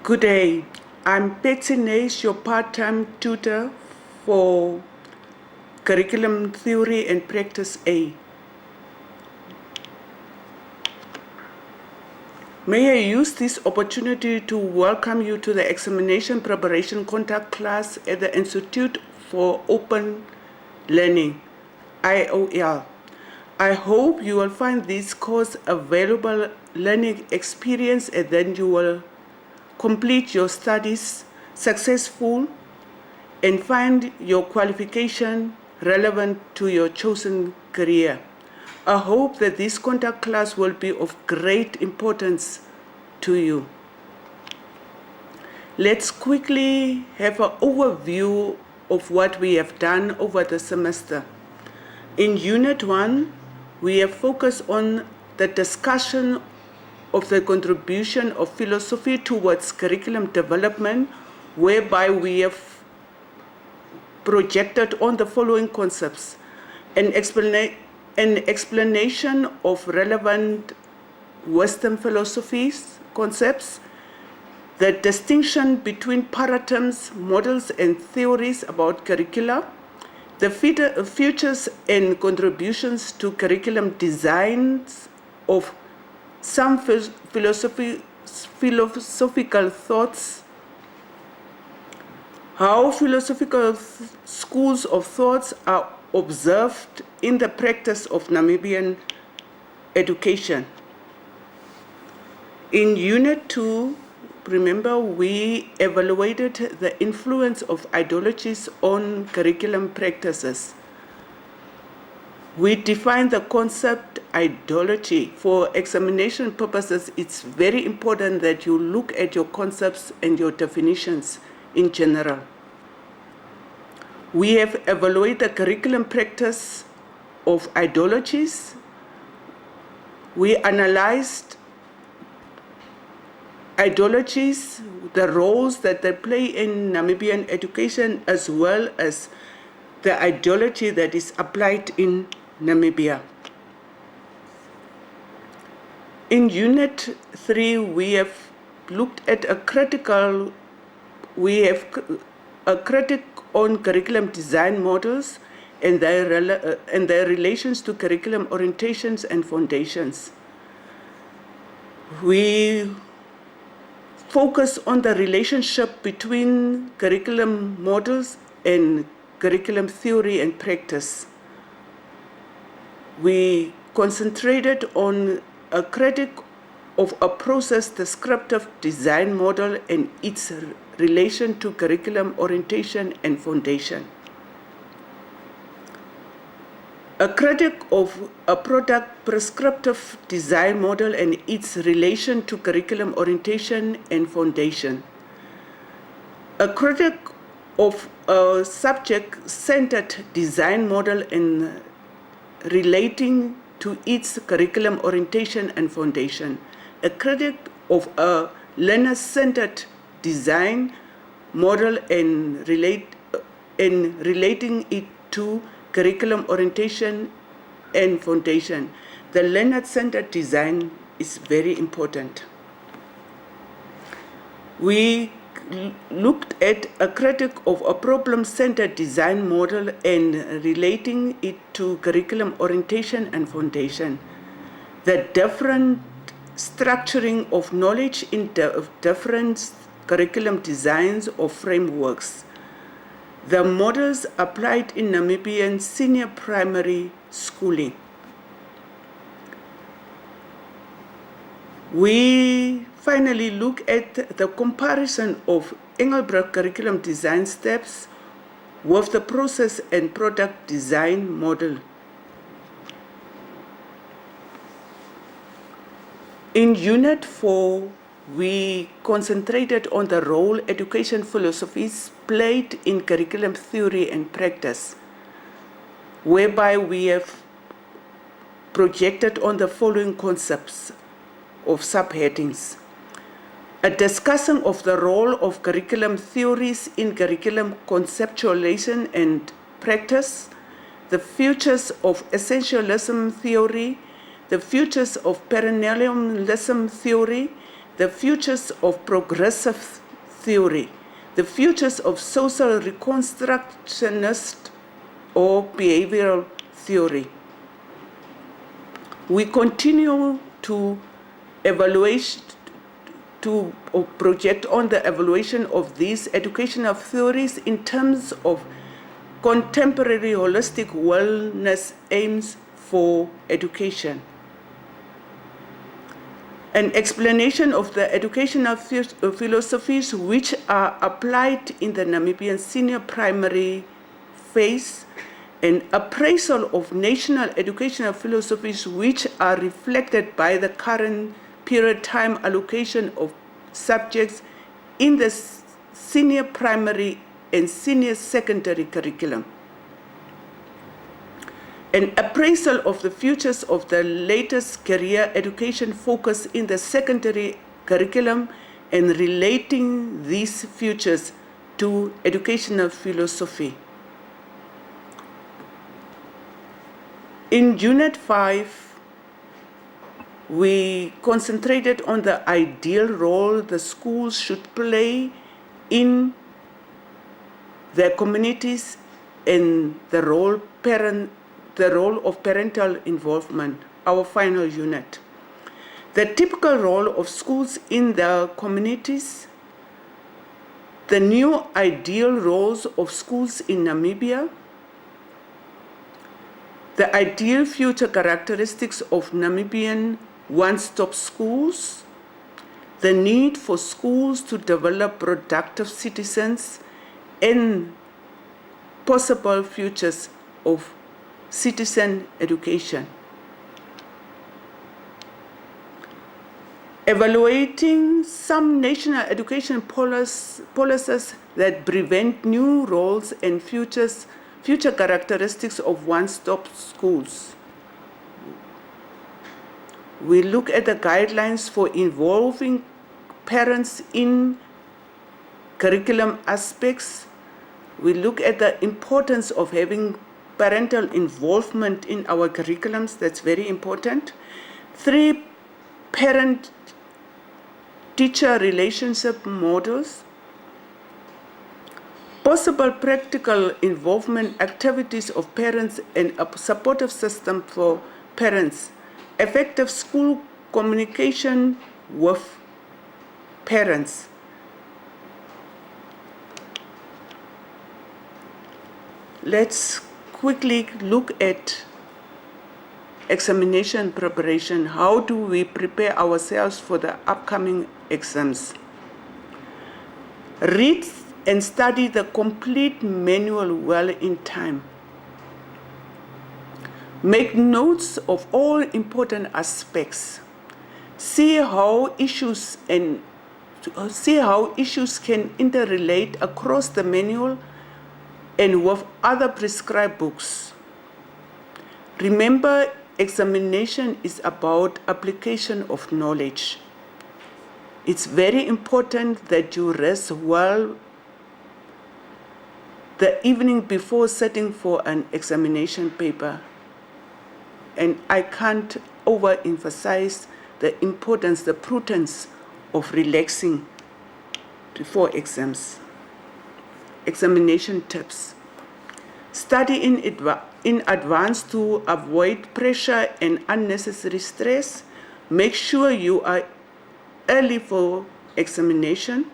Good day. I'm Betsy Nash, your part-time tutor for Curriculum Theory and Practice A. May I use this opportunity to welcome you to the Examination Preparation Contact class at the Institute for Open Learning, IOL. I hope you will find this course a valuable learning experience and then you will complete your studies successful and find your qualification relevant to your chosen career. I hope that this contact class will be of great importance to you. Let's quickly have an overview of what we have done over the semester. In Unit 1, we have focused on the discussion of the contribution of philosophy towards curriculum development, whereby we have projected on the following concepts: an explanation of relevant Western philosophies concepts, the distinction between paradigms, models, and theories about curricula, the features and contributions to curriculum designs of some philosophical thoughts, how philosophical schools of thoughts are observed in the practice of Namibian education. In Unit 2, remember, we evaluated the influence of ideologies on curriculum practices. We defined the concept ideology. For examination purposes, it's very important that you look at your concepts and your definitions in general. We have evaluated the curriculum practice of ideologies. We analyzed ideologies, the roles that they play in Namibian education, as well as the ideology that is applied in Namibia. In Unit 3, we have looked at a critic on curriculum design models and their relations to curriculum orientations and foundations. We focus on the relationship between curriculum models and curriculum theory and practice. We concentrated on a critic of a process descriptive design model and its relation to curriculum orientation and foundation. A critic of a product prescriptive design model and its relation to curriculum orientation and foundation. A critic of a subject-centered design model and relating to its curriculum orientation and foundation. A critic of a learner-centered design model and relating it to curriculum orientation and foundation. The learner-centered design is very important. We looked at a critic of a problem-centered design model and relating it to curriculum orientation and foundation. The different structuring of knowledge in different curriculum designs or frameworks. The models applied in Namibian senior primary schooling. We finally look at the comparison of Engelbrecht curriculum design steps with the process and product design model. In Unit 4, we concentrated on the role education philosophies played in curriculum theory and practice, whereby we have projected on the following concepts of subheadings: a discussion of the role of curriculum theories in curriculum conceptualization and practice, the futures of essentialism theory, the futures of perennialism theory, the futures of progressive theory, the futures of social reconstructionist or behavioral theory. We continue to project on the evaluation of these educational theories in terms of contemporary holistic wellness aims for education. An explanation of the educational philosophies which are applied in the Namibian senior primary phase, an appraisal of national educational philosophies which are reflected by the current period time allocation of subjects in the senior primary and senior secondary curriculum. An appraisal of the futures of the latest career education focus in the secondary curriculum and relating these futures to educational philosophy. In Unit 5, we concentrated on the ideal role the schools should play in their communities and the role of parental involvement, our final unit. The typical role of schools in their communities, the new ideal roles of schools in Namibia, the ideal future characteristics of Namibian one-stop schools, the need for schools to develop productive citizens, and possible futures of citizen education. Evaluating some national education policies that prevent new roles and future characteristics of one-stop schools. We look at the guidelines for involving parents in curriculum aspects. We look at the importance of having parental involvement in our curriculums. That's very important. 3, parent-teacher relationship models. Possible practical involvement activities of parents and a supportive system for parents. Effective school communication with parents. Let's quickly look at examination preparation. How do we prepare ourselves for the upcoming exams? Read and study the complete manual well in time. Make notes of all important aspects. See how issues can interrelate across the manual and with other prescribed books. Remember, examination is about application of knowledge. It's very important that you rest well the evening before sitting for an examination paper. And I can't overemphasize the importance, the prudence of relaxing before exams. Examination tips. Study in advance to avoid pressure and unnecessary stress. Make sure you are early for examination.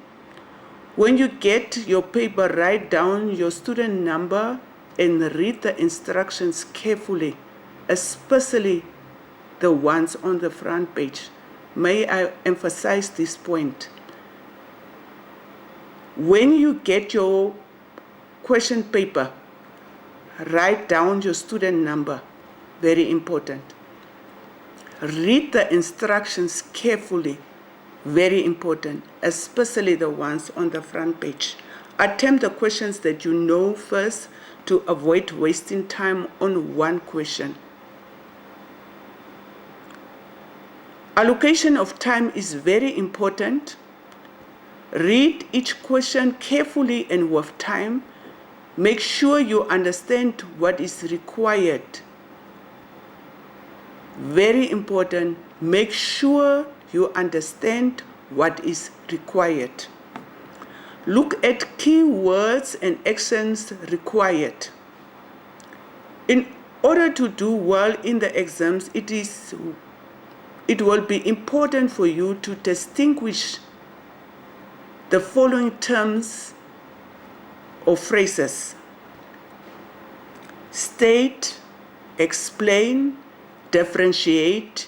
When you get your paper, write down your student number and read the instructions carefully, especially the ones on the front page. May I emphasize this point? When you get your question paper, write down your student number, very important. Read the instructions carefully, very important, especially the ones on the front page. Attempt the questions that you know first to avoid wasting time on one question. Allocation of time is very important. Read each question carefully and with time. Make sure you understand what is required. Very important, make sure you understand what is required. Look at key words and actions required. In order to do well in the exams, it will be important for you to distinguish the following terms or phrases: state, explain, differentiate,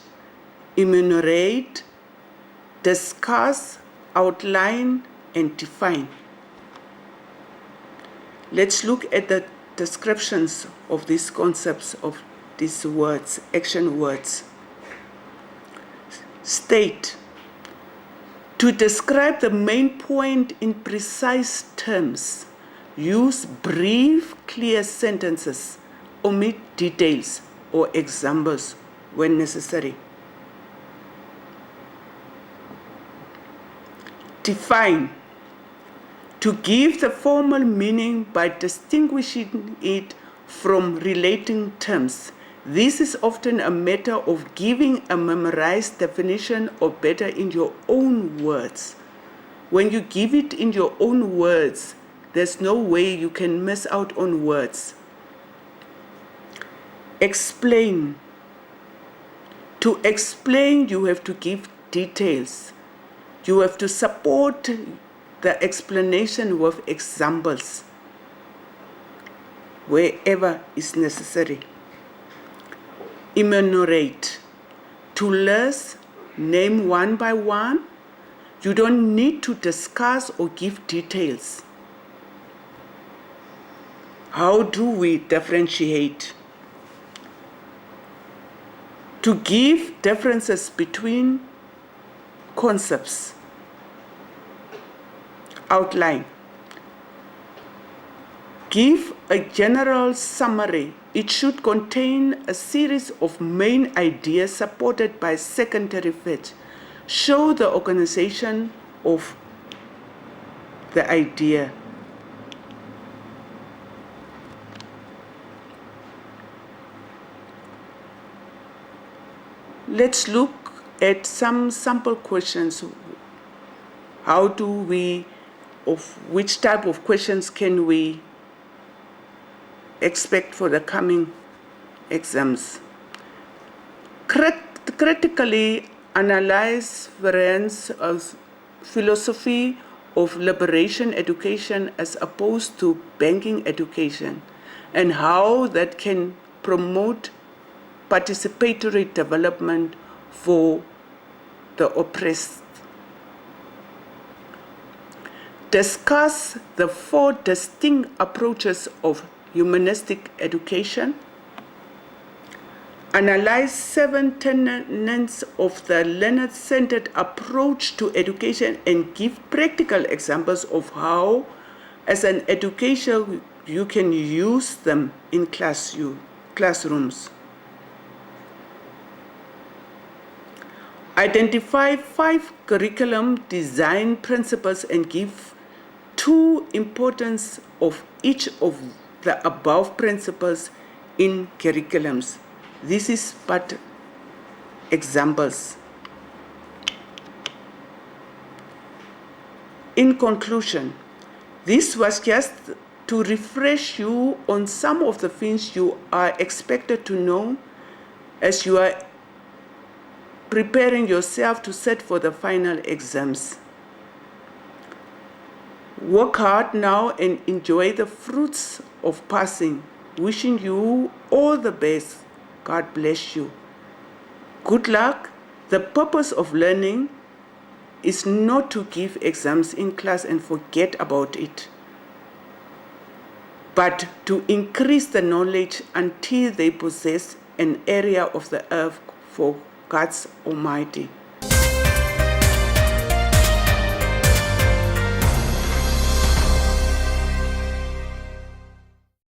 enumerate, discuss, outline, and define. Let's look at the descriptions of these concepts, of these words, action words. State: to describe the main point in precise terms. Use brief, clear sentences. Omit details or examples when necessary. Define: to give the formal meaning by distinguishing it from relating terms. This is often a matter of giving a memorized definition, or better, in your own words. When you give it in your own words, there's no way you can miss out on words. Explain: to explain, you have to give details. You have to support the explanation with examples wherever is necessary. Enumerate: to list, name one by one. You don't need to discuss or give details. How do we differentiate? To give differences between concepts. Outline: give a general summary. It should contain a series of main ideas supported by secondary facts. Show the organization of the idea. Let's look at some sample questions. How do we, of which type of questions can we expect for the coming exams? Critically analyze variants of philosophy of liberation education as opposed to banking education, and how that can promote participatory development for the oppressed. Discuss the 4 distinct approaches of humanistic education. Analyze 7 tenets of the learner-centered approach to education and give practical examples of how, as an educator, you can use them in classrooms. Identify 5 curriculum design principles and give 2 importance of each of the above principles in curriculums. This is but examples. In conclusion, this was just to refresh you on some of the things you are expected to know as you are preparing yourself to set for the final exams. Work hard now and enjoy the fruits of passing. Wishing you all the best. God bless you. Good luck. The purpose of learning is not to give exams in class and forget about it, but to increase the knowledge until they possess an area of the earth for God's Almighty.